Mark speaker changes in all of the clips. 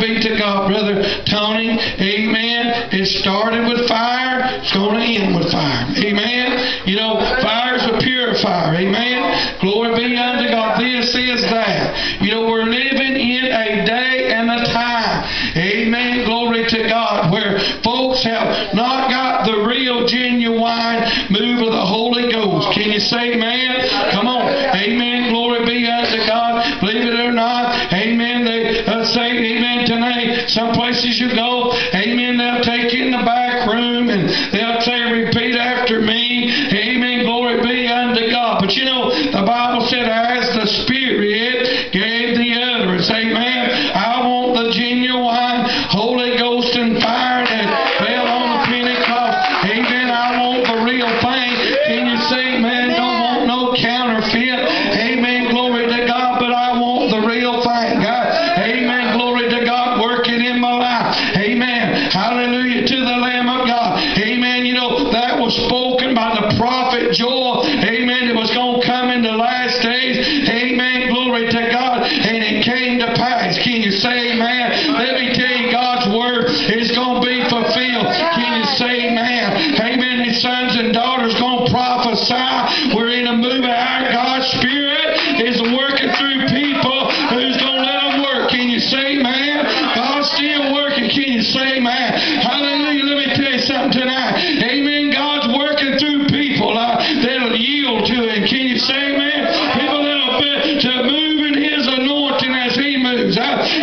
Speaker 1: be to God, Brother Tony. Amen. It started with fire. It's going to end with fire. Amen. You know, fire is a purifier. Amen. Glory be unto God. This is that. You know, we're living in a day and a time. Amen. Glory to God. Where folks have not got the real genuine move of the Holy Ghost. Can you say amen? Come on. Amen. Glory be unto God. Believe it or not. Amen. They say amen tonight. Some places you go, amen, they'll take you in the back room and they'll say, repeat after me. Amen. Glory be unto God. But you know, the Bible said, as the Spirit gave the utterance. Amen. I want the genuine Holy Ghost and fire that fell on the Pentecost. Amen. I want the real thing. Can you say, man, don't want no counterfeit. Amen. Glory to God. But I want the real thing. God. Amen. Glory to God. Working in my life. Amen. Hallelujah to the Lamb of God. Amen. You know, that was spoken by the prophet Joel. Amen. It was going to come in the last days. Amen. Glory to God. And it came to pass. Can you say amen? Let me tell you, God's word is going to be fulfilled. Can you say amen? Amen. His sons and daughters going to prophesy. We're in a movement. Our God's Spirit is working through people who's going to let them work. Can you say amen? God's still working. Can you say amen? Hallelujah. Let me tell you something tonight. Amen. God's working through people that'll yield to Him. Can you say amen? People that'll be to move in His anointing as He moves.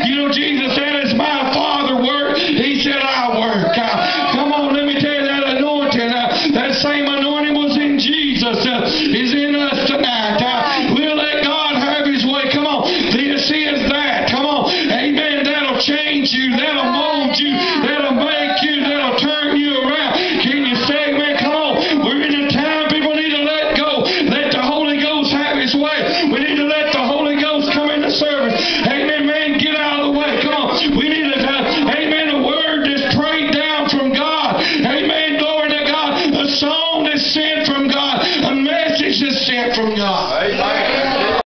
Speaker 1: You know, Jesus said, as my Father worked, He said, I work. Come on, let me tell you that anointing. That same anointing was in Jesus. Is in us tonight. We'll let God have His way. Come on. This is that. Come on. Amen. That'll change you. That'll mold you. That'll make you. That'll turn you around. Can you say, man, come on. We're in a time people need to let go. Let the Holy Ghost have His way. We need to let the Holy Ghost come into service.